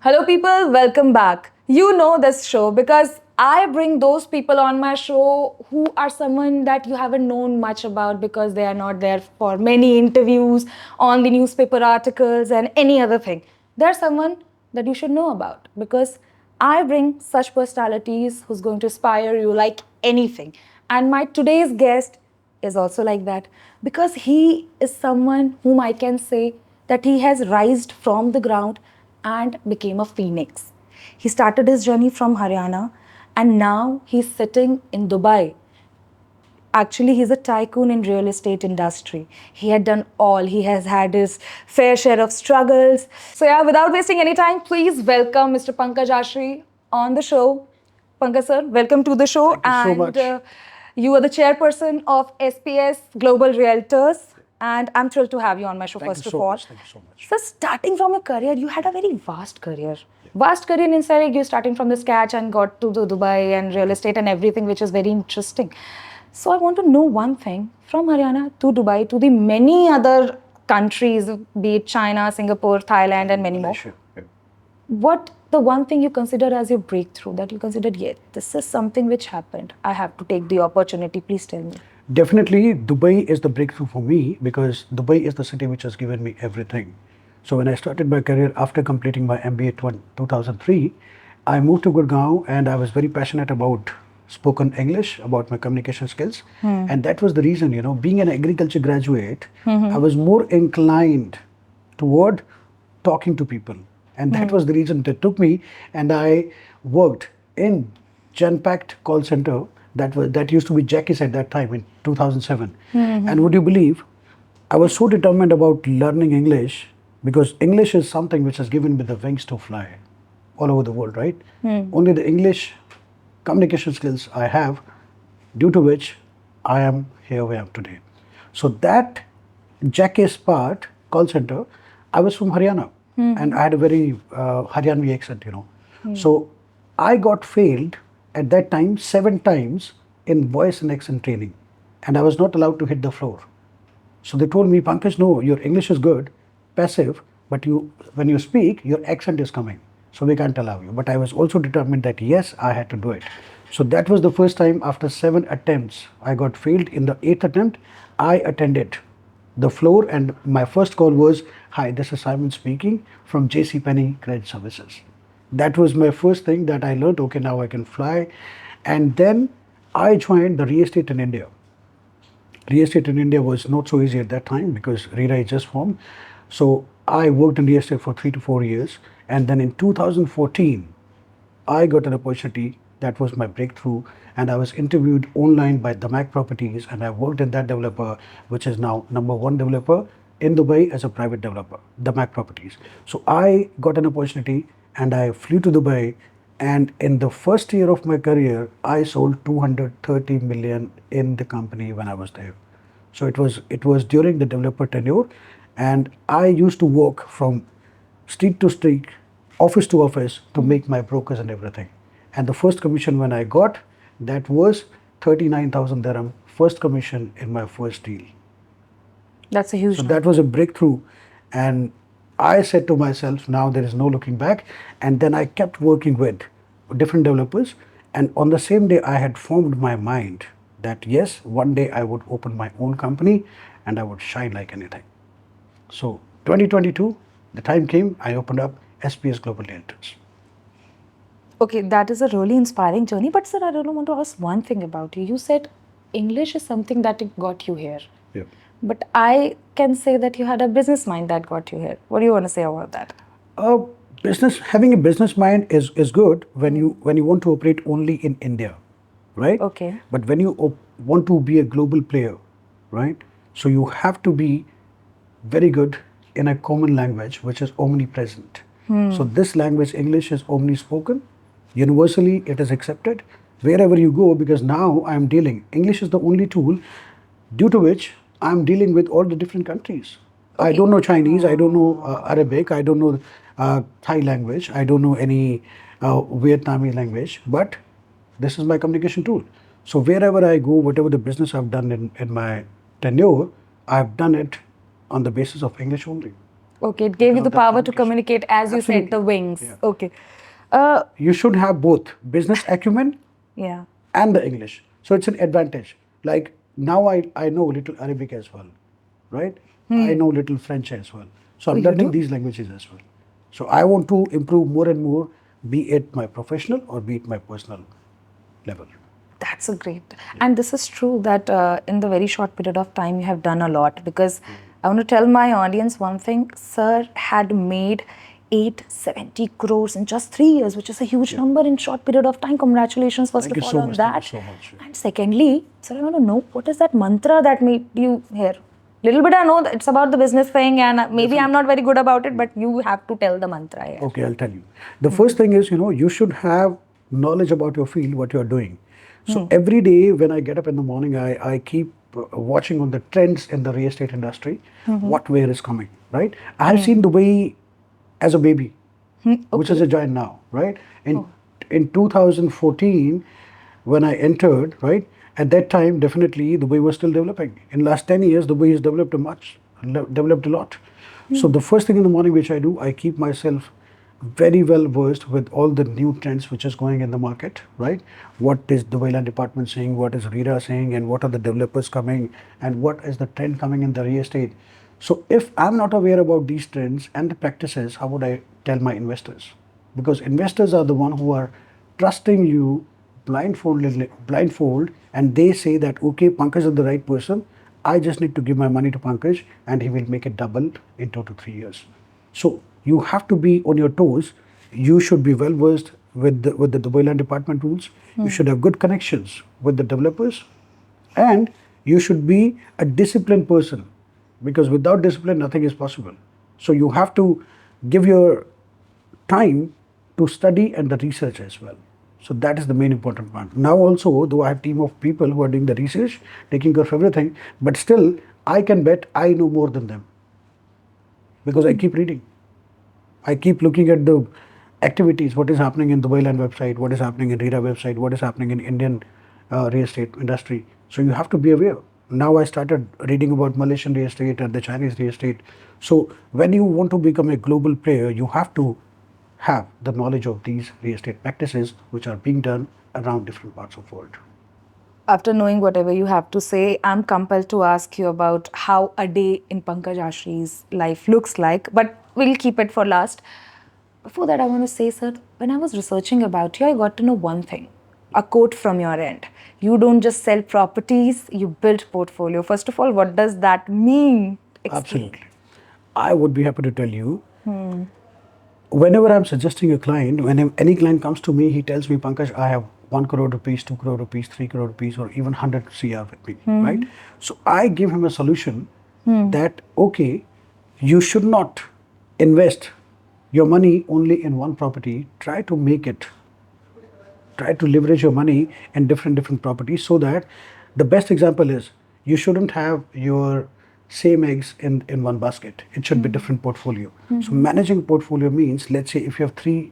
Hello, people, welcome back. You know this show because I bring those people on my show who are someone that you haven't known much about because they are not there for many interviews, on the newspaper articles, and any other thing. They're someone that you should know about because I bring such personalities who's going to inspire you like anything. And my today's guest is also like that because he is someone whom I can say that he has rised from the ground and became a phoenix. He started his journey from Haryana and now he's sitting in Dubai. Actually, he's a tycoon in real estate industry. He had done all. He has had his fair share of struggles. So yeah, without wasting any time, please welcome Mr. Pankaj Ashri on the show. Pankaj sir, welcome to the show. Thank you so much. You are the chairperson of SPS Global Realtors. And I'm thrilled to have you on my show, Thank first you of so all. much. Thank you so much. So, starting from your career, you had a very vast career. Vast career inside, like you starting from the scratch and got to the Dubai and real estate and everything, which is very interesting. So, I want to know one thing from Haryana to Dubai to the many other countries, be it China, Singapore, Thailand, and many more. Malaysia. Yeah. What the one thing you consider as your breakthrough that you considered, yeah, this is something which happened. I have to take the opportunity. Please tell me. Definitely, Dubai is the breakthrough for me because Dubai is the city which has given me everything. So when I started my career after completing my MBA 2003, I moved to Gurgaon and I was very passionate about spoken English, about my communication skills. And that was the reason, being an agriculture graduate, I was more inclined toward talking to people. And that was the reason they took me and I worked in Genpact call center that used to be Jackie's at that time in 2007. And would you believe, I was so determined about learning English because English is something which has given me the wings to fly all over the world, right? Only the English communication skills I have, due to which I am here where I am today. So that Jackie's part, call center, I was from Haryana and I had a very Haryanvi accent. So I got failed at that time 7 times in voice and accent training and I was not allowed to hit the floor. So they told me, Pankaj, no, your English is good, passive, but when you speak, your accent is coming. So we can't allow you. But I was also determined that yes, I had to do it. So that was the first time after 7 attempts, I got failed. In the 8th attempt, I attended the floor and my first call was, hi, this is Simon speaking from JCPenney Credit Services. That was my first thing that I learned, okay, now I can fly. And then I joined the real estate in India. Real estate in India was not so easy at that time because RERA just formed. So I worked in real estate for 3 to 4 years. And then in 2014, I got an opportunity that was my breakthrough. And I was interviewed online by the Mac Properties. And I worked in that developer, which is now #1 developer in Dubai as a private developer, the Mac Properties. So I got an opportunity and I flew to Dubai. And in the first year of my career, I sold 230 million in the company when I was there. So it was during the developer tenure, and I used to walk from street to street, office to office to make my brokers and everything. And the first commission when I got, that was 39,000 dirham, first commission in my first deal. That's a huge So number. that was a breakthrough. And I said to myself, now there is no looking back. And then I kept working with different developers. And on the same day, I had formed my mind that yes, one day I would open my own company and I would shine like anything. So 2022, the time came, I opened up SPS Global Realtors. Okay, that is a really inspiring journey. But sir, I really want to ask one thing about you. You said English is something that got you here. Yeah. But I can say that you had a business mind that got you here. What do you want to say about that? Uh, Having a business mind is good when you want to operate only in India, right? Okay. But when you want to be a global player, right? So you have to be very good in a common language which is omnipresent. So this language, English, is omnispoken. Universally, it is accepted wherever you go because now I'm dealing. English is the only tool due to which I'm dealing with all the different countries. I don't know Chinese, I don't know Arabic, I don't know Thai language, I don't know any Vietnamese language, but this is my communication tool. So wherever I go, whatever the business I've done in my tenure, I've done it on the basis of English only. Okay, it gave you because the of that power to communication. communicate, as you said, Absolutely. the wings. Yeah. Okay. You should have both business acumen Yeah. and the English. So it's an advantage. Like now I know little Arabic as well, right? I know little French as well. So Oh, I'm you learning do? these languages as well. So I want to improve more and more, be it my professional or be it my personal level. That's a great. And this is true that in the very short period of time, you have done a lot. Because I want to tell my audience one thing. Sir had made 870 crores in just 3 years, which is a huge number in short period of time. Congratulations, first Thank of you all, so on much. Thank you that. so much. And secondly, sir, I want to know what is that mantra that made you here? Little bit I know that it's about the business thing, and maybe I'm not very good about it, but you have to tell the mantra here. Okay, I'll tell you. The first thing is, you should have knowledge about your field, what you're doing. So every day when I get up in the morning, I keep watching on the trends in the real estate industry, what where is coming, right? I have seen the way as a baby, which is Okay. a giant now, right? In 2014, when I entered, right, at that time, definitely the way was still developing. In last 10 years, the way has developed developed a lot. So the first thing in the morning which I do, I keep myself very well versed with all the new trends which is going in the market, right? What is the Land Department saying, what is RERA saying, and what are the developers coming, and what is the trend coming in the real estate. So if I'm not aware about these trends and the practices, how would I tell my investors? Because investors are the one who are trusting you blindfold, and they say that okay, Pankaj is the right person. I just need to give my money to Pankaj, and he will make it double in 2 to 3 years. So you have to be on your toes. You should be well versed with the Dubai Land Department rules. You should have good connections with the developers, and you should be a disciplined person, because without discipline nothing is possible. So you have to give your time to study and the research as well. So that is the main important part. Now also, though I have team of people who are doing the research, taking care of everything, but still I can bet I know more than them, because I keep reading. I keep looking at the activities, what is happening in the Wayland website, what is happening in RERA website, what is happening in Indian real estate industry. So you have to be aware. Now I started reading about Malaysian real estate and the Chinese real estate. So when you want to become a global player, you have to have the knowledge of these real estate practices which are being done around different parts of the world. After knowing whatever you have to say, I'm compelled to ask you about how a day in Pankaj Ashri's life looks like, but we'll keep it for last. Before that, I want to say, sir, when I was researching about you, I got to know one thing, a quote from your end. You don't just sell properties, you build portfolio. First of all, what does that mean? Explain. Absolutely. I would be happy to tell you. Whenever I'm suggesting a client, when any client comes to me, he tells me, Pankaj, I have 1 crore rupees, 2 crore rupees, 3 crore rupees, or even 100 CR with me, right? So I give him a solution that, okay, you should not invest your money only in one property. Try to leverage your money in different properties, so that the best example is you shouldn't have your same eggs in one basket. It should be different portfolio. So managing portfolio means, let's say if you have 3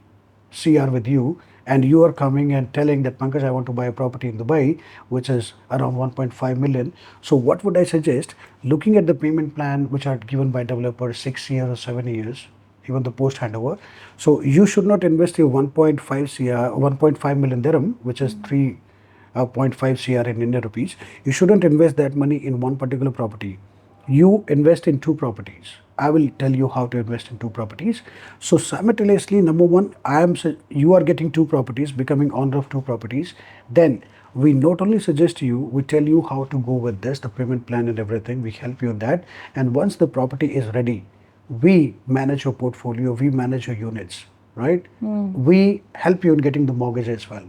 CR with you, and you are coming and telling that, Pankaj, I want to buy a property in Dubai which is around 1.5 million. So what would I suggest? Looking at the payment plan which are given by developers, 6 years or 7 years, even the post handover. So you should not invest your 1.5 CR, 1.5 million dirham, which is 3.5 CR in Indian rupees. You shouldn't invest that money in one particular property. You invest in 2 properties. I will tell you how to invest in 2 properties. So simultaneously, number one, you are getting 2 properties, becoming owner of 2 properties. Then we not only suggest you, we tell you how to go with this, the payment plan and everything. We help you in that. And once the property is ready, we manage your portfolio, we manage your units, right? We help you in getting the mortgage as well.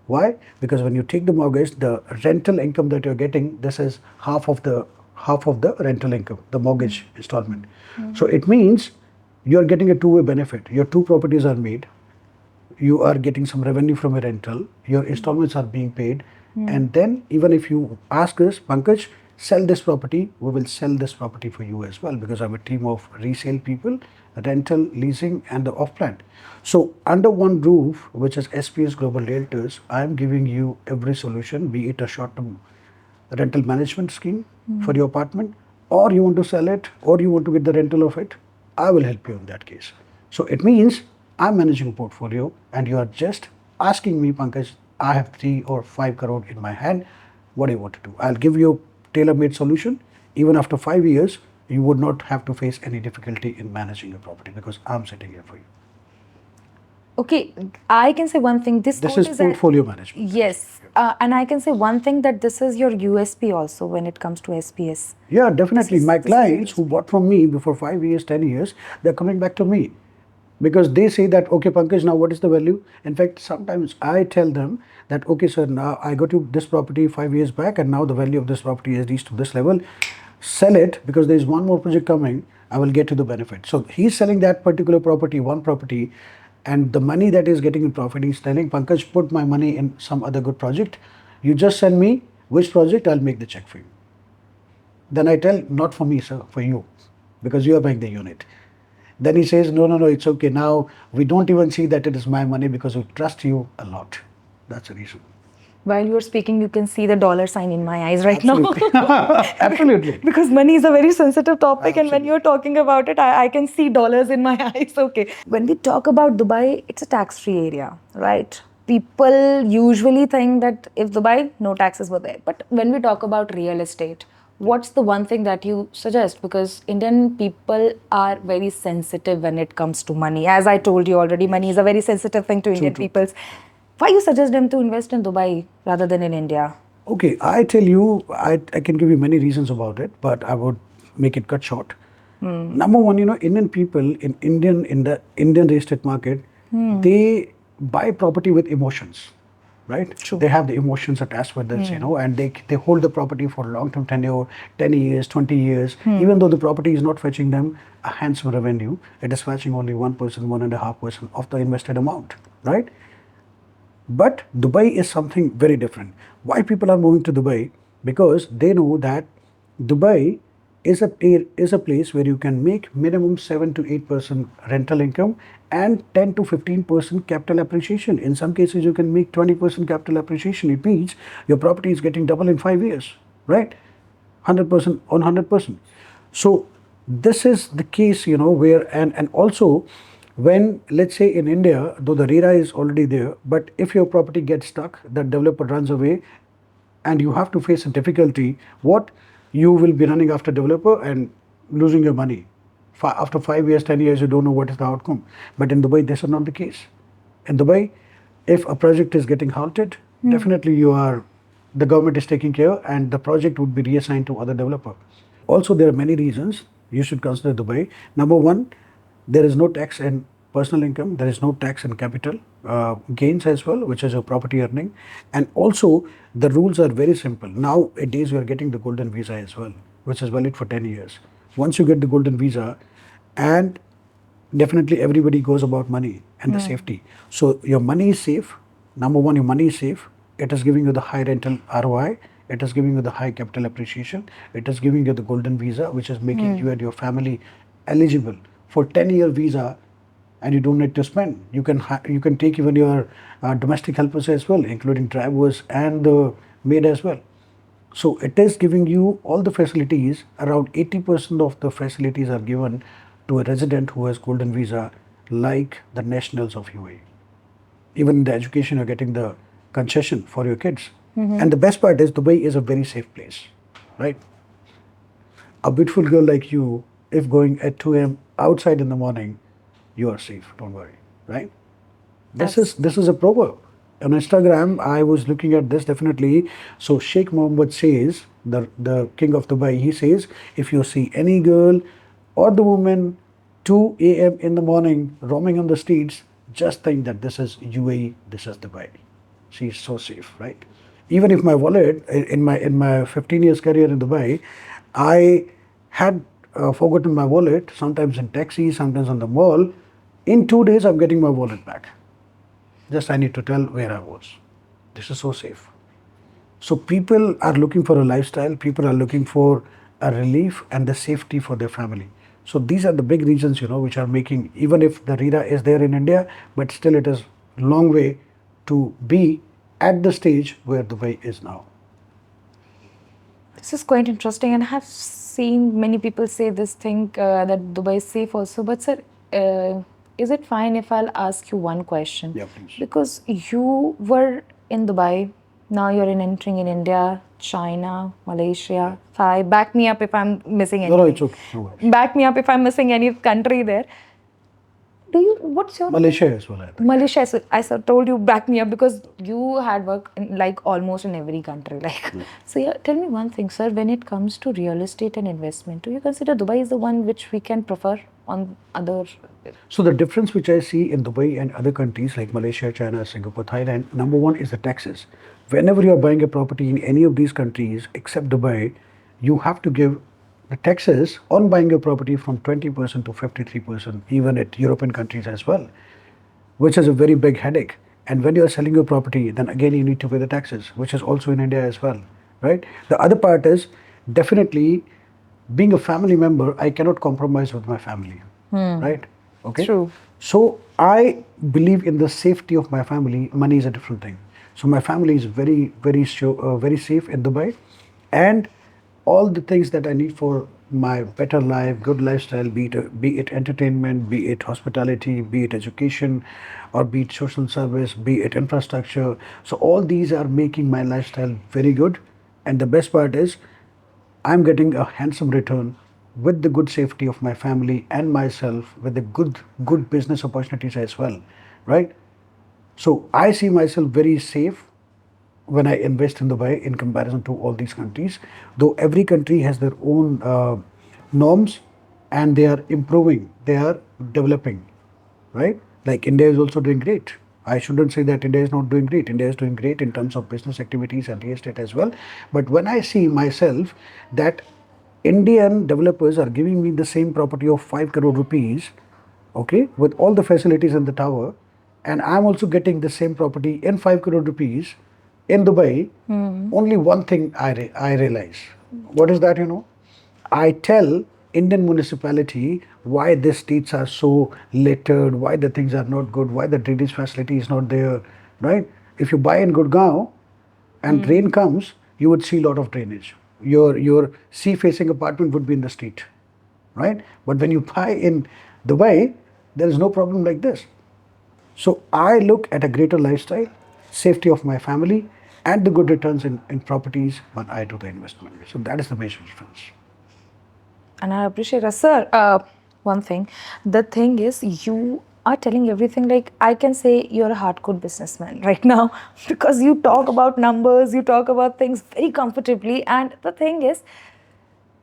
Why? Because when you take the mortgage, the rental income that you're getting, this is half of the rental income, the mortgage installment. So it means you're getting a two-way benefit. Your 2 properties are made, you are getting some revenue from a rental, your installments are being paid, and then even if you ask us, Pankaj, sell this property, we will sell this property for you as well, because I have a team of resale people, rental, leasing, and the off-plan. So under one roof, which is SPS Global Realtors, I am giving you every solution, be it a short-term rental management scheme for your apartment, or you want to sell it, or you want to get the rental of it, I will help you in that case. So it means I'm managing a portfolio and you are just asking me, Pankaj, I have 3 or 5 crore in my hand. What do you want to do? I'll give you a tailor-made solution. Even after 5 years, you would not have to face any difficulty in managing your property because I'm sitting here for you. Okay, I can say one thing. This This quote is is portfolio management. yes, and I can say one thing that this is your USP also when it comes to SPS. Yeah, definitely. My This is your clients who USP. bought from me before 5 years, 10 years, they're coming back to me because they say that, okay, Pankaj, now what is the value? In fact, sometimes I tell them that, okay, sir, now I got you this property 5 years back, and now the value of this property has reached to this level. Sell it because there is one more project coming. I will get to the benefit. So he's selling that particular property, one property, and the money that is getting in profit, he's telling Pankaj, put my money in some other good project. You just send me which project, I'll make the check for you. Then I tell, not for me, sir, for you, because you are buying the unit. Then he says, no, no, no, it's okay. Now we don't even see that it is my money because we trust you a lot. That's the reason. While you're speaking, you can see the dollar sign in my eyes right now. Absolutely. Absolutely. Because money is a very sensitive topic, and when Absolutely. you're talking about it, I can see dollars in my eyes. Okay. When we talk about Dubai, it's a tax free area, right? People usually think that if Dubai, no taxes were there. But when we talk about real estate, what's the one thing that you suggest? Because Indian people are very sensitive when it comes to money. As I told you already, money is a very sensitive thing to True, Indian true. peoples. Why you suggest them to invest in Dubai rather than in India? Okay, I tell you, I can give you many reasons about it, but I would make it cut short. Number one, Indian people in the Indian real estate market, they buy property with emotions, right? True. They have the emotions attached with this, and they hold the property for long-term tenure, 10 years, 20 years. Even though the property is not fetching them a handsome revenue, it is fetching only 1%, 1.5% of the invested amount, right? But Dubai is something very different. Why people are moving to Dubai? Because they know that Dubai is a place where you can make minimum 7 to 8% rental income and 10 to 15% capital appreciation. In some cases, you can make 20% capital appreciation. It means your property is getting double in 5 years, right? 100% on 100%. So this is the case, where and also when, let's say, in India, though the RERA is already there, but if your property gets stuck, the developer runs away, and you have to face a difficulty. What you will be running after developer and losing your money. After 5 years, 10 years, you don't know what is the outcome. But in Dubai, this is not the case. In Dubai, if a project is getting halted, definitely the government is taking care, and the project would be reassigned to other developer. Also, there are many reasons you should consider Dubai. Number one, there is no tax in personal income. There is no tax in capital gains as well, which is a property earning. And also, the rules are very simple. Nowadays, we are getting the golden visa as well, which is valid for 10 years. Once you get the golden visa, and definitely everybody goes about money and the safety. So your money is safe. Number one, your money is safe. It is giving you the high rental ROI. It is giving you the high capital appreciation. It is giving you the golden visa, which is making you and your family eligible for 10-year visa, and you don't need to spend. You can take even your domestic helpers as well, including drivers and the maid as well. So it is giving you all the facilities. Around 80% of the facilities are given to a resident who has golden visa, like the nationals of UAE. Even in the education, you're getting the concession for your kids. And the best part is Dubai is a very safe place, right? A beautiful girl like you, if going at 2 a.m. outside in the morning, you are safe. Don't worry, right? This is a proverb. On Instagram, I was looking at this definitely. So Sheikh Mohammed says, the king of Dubai, he says, if you see any girl or the woman 2 a.m. in the morning roaming on the streets, just think that this is UAE, this is Dubai. She is so safe, right? Even if my wallet in my 15 years career in Dubai, I had forgotten my wallet, sometimes in taxi, sometimes on the mall. In 2 days, I'm getting my wallet back. Just I need to tell where I was. This is so safe. So people are looking for a lifestyle, people are looking for a relief and the safety for their family. So these are the big reasons, which are making, even if the RERA is there in India, but still it is long way to be at the stage where Dubai is now. This is quite interesting, and I have seen many people say this thing that Dubai is safe also. But sir, is it fine if I'll ask you one question? Yeah, please. Because you were in Dubai, now you're entering in India, China, Malaysia, Thai. Back me up if I'm missing No, anything. it's okay. No worries. Back me up if I'm missing any country there. Do you? What's your Malaysia as well, I think. Malaysia? Told you back me up because you had work in like almost in every country. Like, so yeah. Tell me one thing, sir. When it comes to real estate and investment, do you consider Dubai is the one which we can prefer on other? So the difference which I see in Dubai and other countries like Malaysia, China, Singapore, Thailand, number one is the taxes. Whenever you are buying a property in any of these countries except Dubai, you have to give the taxes on buying a property from 20% to 53%, even at European countries as well, which is a very big headache. And when you are selling your property, then again you need to pay the taxes, which is also in India as well, right? The other part is definitely being a family member, I cannot compromise with my family, right? Okay. True. So I believe in the safety of my family. Money is a different thing. So my family is very, very sure, very safe in Dubai, and all the things that I need for my better life, good lifestyle, be it entertainment, be it hospitality, be it education, or be it social service, be it infrastructure. So all these are making my lifestyle very good. And the best part is I'm getting a handsome return with the good safety of my family and myself, with the good business opportunities as well, right? So I see myself very safe when I invest in Dubai in comparison to all these countries. Though every country has their own norms, and they are improving, they are developing, right? Like India is also doing great. I shouldn't say that India is not doing great. India is doing great in terms of business activities and real estate as well. But when I see myself that Indian developers are giving me the same property of 5 crore rupees, okay, with all the facilities in the tower, and I'm also getting the same property in 5 crore rupees in Dubai, only one thing I realize. What is that, you know? I tell Indian municipality why the streets are so littered, why the things are not good, why the drainage facility is not there, right? If you buy in Gurgaon and rain comes, you would see a lot of drainage. Your sea facing apartment would be in the street, right? But when you buy in Dubai, there is no problem like this. So I look at a greater lifestyle, safety of my family, and the good returns in properties when I do the investment. So that is the major difference. And I appreciate it, sir. One thing, the thing is, you are telling everything like I can say you're a hardcore businessman right now because you talk about numbers, you talk about things very comfortably, and the thing is,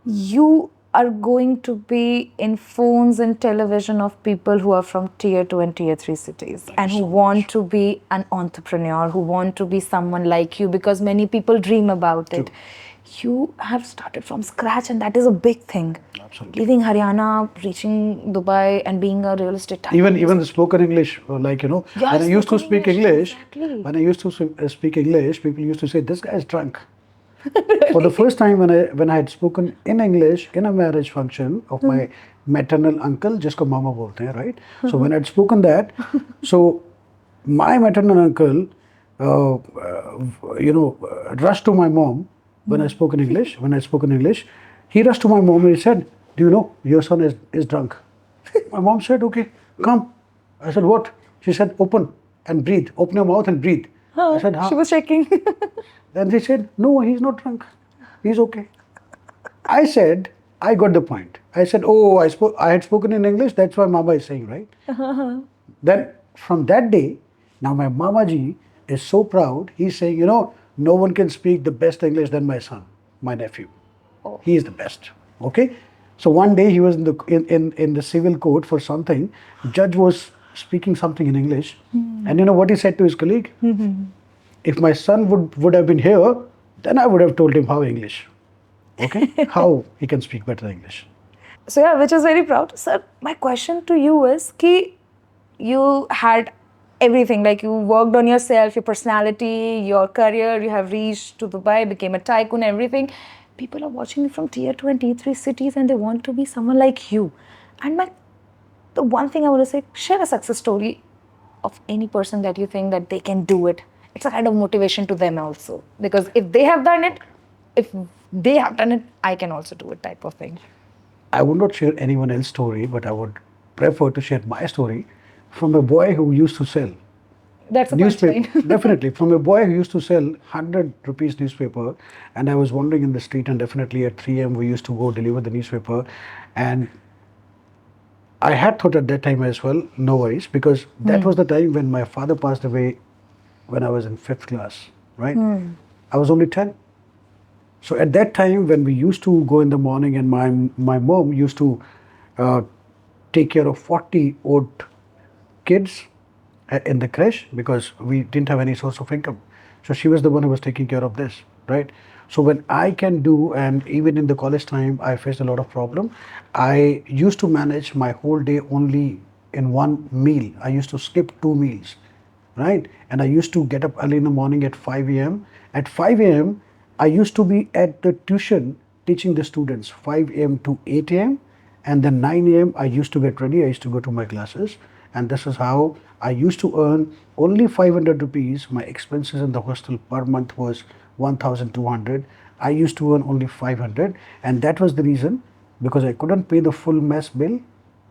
you are going to be in phones and television of people who are from tier 2 and tier 3 cities and who want to be an entrepreneur, who want to be someone like you because many people dream about it. You have started from scratch, and that is a big thing. Absolutely. Leaving Haryana, reaching Dubai, and being a real estate tycoon. Even the spoken English, like Yeah, when I used to spoken speak English, English, exactly. when I used to speak English, people used to say this guy is drunk. For the first time when I had spoken in English in a marriage function of my maternal uncle, जिसको मामा बोलते हैं, right? So when I had spoken that, so my maternal uncle, rushed to my mom when I spoke in English. When I spoke in English, he rushed to my mom and he said, "Do you know your son is drunk?" My mom said, "Okay, come." I said, "What?" She said, "Open and breathe. Open your mouth and breathe." I said, She was shaking. Then they said, "No, he's not drunk. He's okay." I said, I got the point. I said, "Oh, I had spoken in English. That's why Mama is saying, right?" Then from that day, now my Mama ji is so proud. He's saying, no one can speak the best English than my son, my nephew. He is the best. Okay. So one day he was in the civil court for something. Judge was speaking something in English, and you know what he said to his colleague? If my son would have been here, then I would have told him how English. Okay? How he can speak better English. So yeah, which is very proud. Sir, my question to you is ki you had everything, like you worked on yourself, your personality, your career, you have reached to Dubai, became a tycoon, everything. People are watching you from tier 2 and tier 3 cities and they want to be someone like you. And the one thing I want to say, share a success story of any person that you think that they can do it. It's a kind of motivation to them also. Because if they have done it, if they have done it, I can also do it type of thing. I would not share anyone else's story, but I would prefer to share my story from a boy who used to sell That's a newspaper. punchline. Definitely, from a boy who used to sell 100 rupees newspaper, and I was wandering in the street, and definitely at 3 a.m. we used to go deliver the newspaper, and I had thought at that time as well, no worries, because that was the time when my father passed away when I was in fifth class, right? I was only 10. So at that time, when we used to go in the morning, and my mom used to uh, take care of 40 odd kids in the creche because we didn't have any source of income. So she was the one who was taking care of this, right? So when I can do, and even in the college time, I faced a lot of problem. I used to manage my whole day only in one meal. I used to skip 2 meals, right? And I used to get up early in the morning at 5 a.m. At 5 a.m., I used to be at the tuition teaching the students 5 a.m. to 8 a.m. And then 9 a.m. I used to get ready. I used to go to my classes. And this is how I used to earn only 500 rupees. My expenses in the hostel per month was 1,200. I used to earn only 500. And that was the reason, because I couldn't pay the full mess bill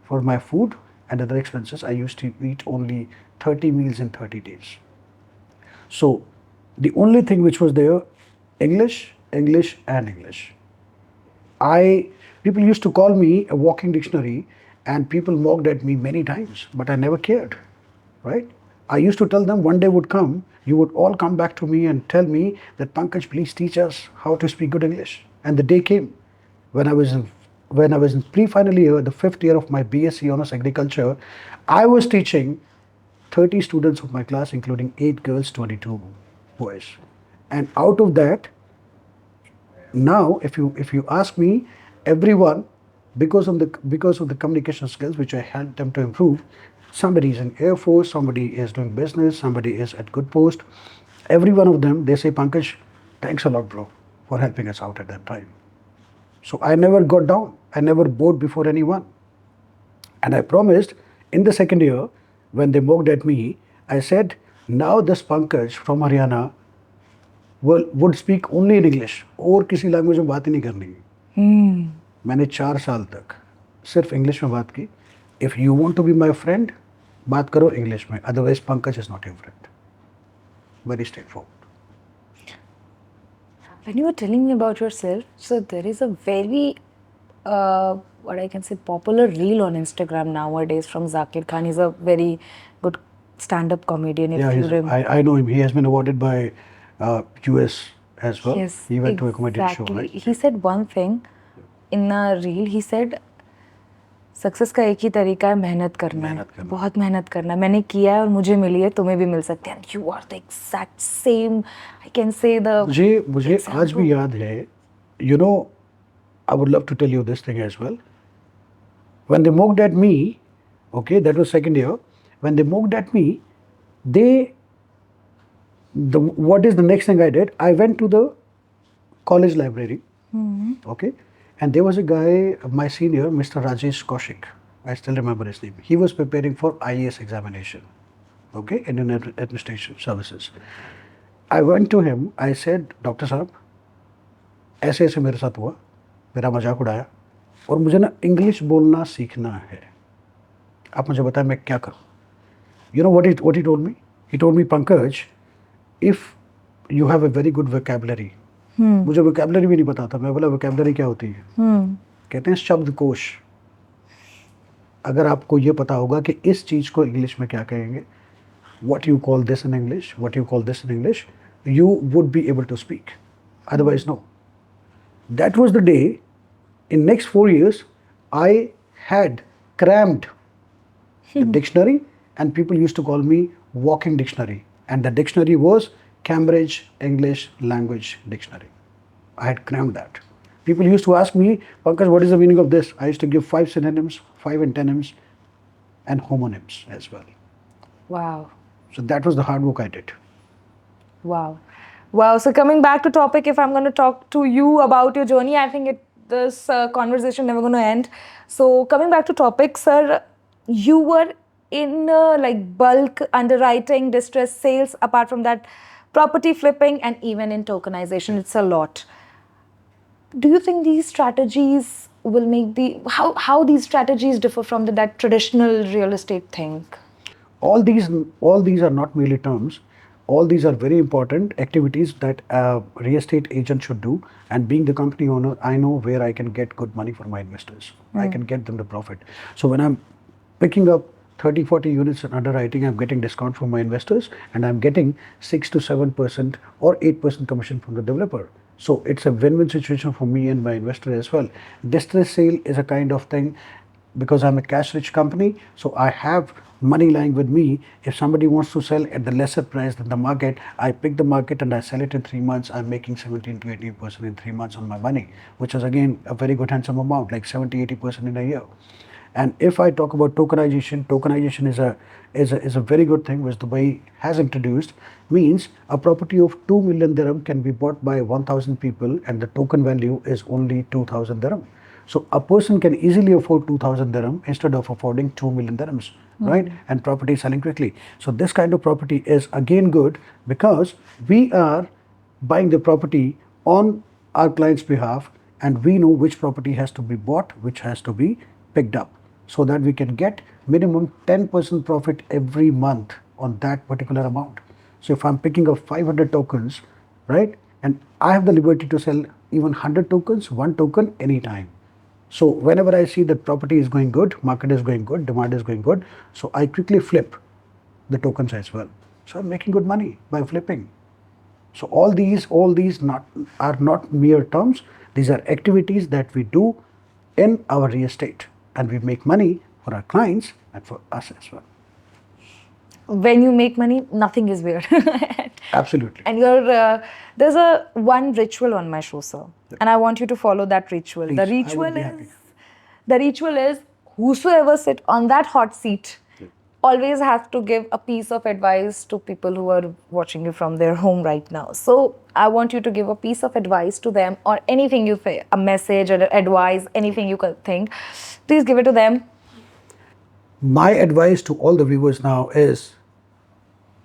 for my food and other expenses. I used to eat only 30 meals in 30 days. So the only thing which was there, English, English, and English. I People used to call me a walking dictionary, and people mocked at me many times, but I never cared, right? I used to tell them one day would come, you would all come back to me and tell me that Pankaj, please teach us how to speak good English. And the day came when I was in pre-final year, the fifth year of my BSc Honors Agriculture. I was teaching 30 students of my class, including 8 girls, 22 boys. And out of that, now if you ask me, everyone, because of the communication skills which I helped them to improve, somebody is in Air Force, somebody is doing business, somebody is at good post. Every one of them, they say, Pankaj, thanks a lot, bro, for helping us out at that time. So I never got down. I never bowed before anyone. And I promised in the second year, when they mocked at me, I said, now this Pankaj from Haryana would speak only in English. और किसी language में बात ही नहीं करनी है. मैंने 4 साल तक सिर्फ इंग्लिश में बात की. If you want to be my friend, बात करो इंग्लिश में, otherwise Pankaj is not your friend. Very straightforward. When you were telling me about yourself, so there is a very, what I can say, popular reel on Instagram nowadays from Zakir Khan. He's a very good stand-up comedian. If Yeah, you remember. I know him. He has been awarded by US as well. Yes, He went to a comedian show, exactly. right? He said one thing in a reel. He said, success का एक ही तरीका है, मेहनत करना है, बहुत मेहनत करना है. मैंने किया है और मुझे मिली है, तुम्हें भी मिल सकती है. And you are the exact same, I can say the. मुझे आज भी याद है. You know, I would love to tell you this thing as well. When they mocked at me, okay, that was second year. When they mocked at me, what is the next thing I did? I went to the college library, okay, and there was a guy, my senior, Mr. Rajesh Kaushik. I still remember his name. He was preparing for IAS examination, okay, Indian Administration Services. I went to him. I said, Doctor साहब, ऐसे ऐसे मेरे साथ हुआ, मेरा मजाक उड़ाया, और मुझे ना इंग्लिश बोलना सीखना है. आप मुझे बताएं मैं क्या करूं. You know what he told me? He told me, Pankaj, if you have a very good vocabulary. मुझे vocabulary भी नहीं पता था. मैं बोला vocabulary क्या होती है? कहते हैं शब्दकोश. अगर आपको ये पता होगा कि इस चीज को इंग्लिश में क्या कहेंगे, what you call this in English, what you call this in English, you would be able to speak. Otherwise, no. That was the day. In next 4 years, I had crammed the dictionary, and people used to call me walking dictionary. And the dictionary was Cambridge English Language Dictionary. I had crammed that. People used to ask me, Pankaj, what is the meaning of this? I used to give 5 synonyms, 5 antonyms, and homonyms as well. Wow. So that was the hard work I did. Wow. Wow. So coming back to topic, if I'm going to talk to you about your journey, I think this conversation never going to end. So coming back to topic, sir, you were in like bulk underwriting, distress sales. Apart from that, property flipping, and even in tokenization, it's a lot. Do you think these strategies will make how these strategies differ from that traditional real estate thing? all these all these are not merely terms. All these are very important activities that a real estate agent should do. And being the company owner, I know where I can get good money for my investors. I can get them the profit. So when I'm picking up 30 40 units in underwriting, I'm getting discount from my investors, and I'm getting 6 to 7% or 8% commission from the developer. So it's a win-win situation for me and my investor as well. Distress sale is a kind of thing, because I'm a cash rich company, so I have money lying with me. If somebody wants to sell at the lesser price than the market, I pick the market and I sell it in 3 months. I'm making 17 to 18% in 3 months on my money, which is again a very good handsome amount, like 70 80% in a year. And if I talk about tokenization, tokenization is a very good thing which Dubai has introduced. Means a property of 2 million dirham can be bought by 1,000 people, and the token value is only 2,000 dirham. So a person can easily afford 2,000 dirham instead of affording 2 million dirhams, right? And property selling quickly. So this kind of property is again good, because we are buying the property on our client's behalf, and we know which property has to be bought, which has to be picked up, so that we can get minimum 10% profit every month on that particular amount. So if I'm picking up 500 tokens, right, and I have the liberty to sell even 100 tokens, one token anytime. So whenever I see that property is going good, market is going good, demand is going good, so I quickly flip the tokens as well. So I'm making good money by flipping. So all these are not mere terms. These are activities that we do in our real estate, and we make money for our clients and for us as well. When you make money, nothing is weird. Absolutely. And there's a one ritual on my show, sir, and I want you to follow that ritual. Please, The I would ritual be is happy. the ritual is whosoever sit on that hot seat always has to give a piece of advice to people who are watching you from their home right now. So I want you to give a piece of advice to them, or anything you say, a message or advice, anything you could think. Please give it to them. My advice to all the viewers now is,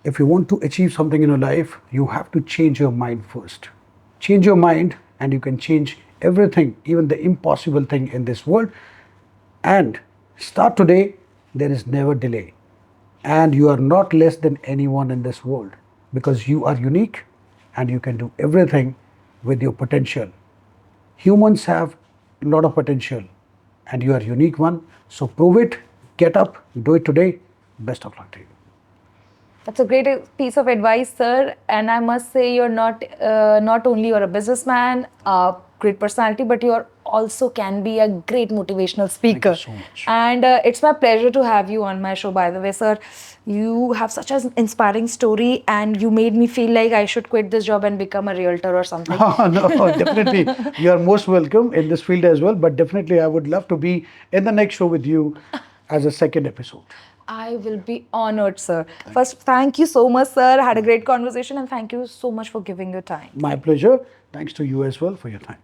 if you want to achieve something in your life, you have to change your mind first. Change your mind, and you can change everything, even the impossible thing in this world. And start today. There is never delay. And you are not less than anyone in this world, because you are unique and you can do everything with your potential. Humans have a lot of potential, and you are unique one. So prove it, get up, do it today. Best of luck to you. That's a great piece of advice, sir. And I must say, you're not only you're a businessman, a great personality, but you're also can be a great motivational speaker. Thank you so much. And it's my pleasure to have you on my show. By the way, sir, you have such an inspiring story, and you made me feel like I should quit this job and become a realtor or something. No, definitely. You are most welcome in this field as well. But definitely, I would love to be in the next show with you as a second episode. I will be honored, sir. First, thank you so much, sir. Had a great conversation, and thank you so much for giving your time. My pleasure. Thanks to you as well for your time.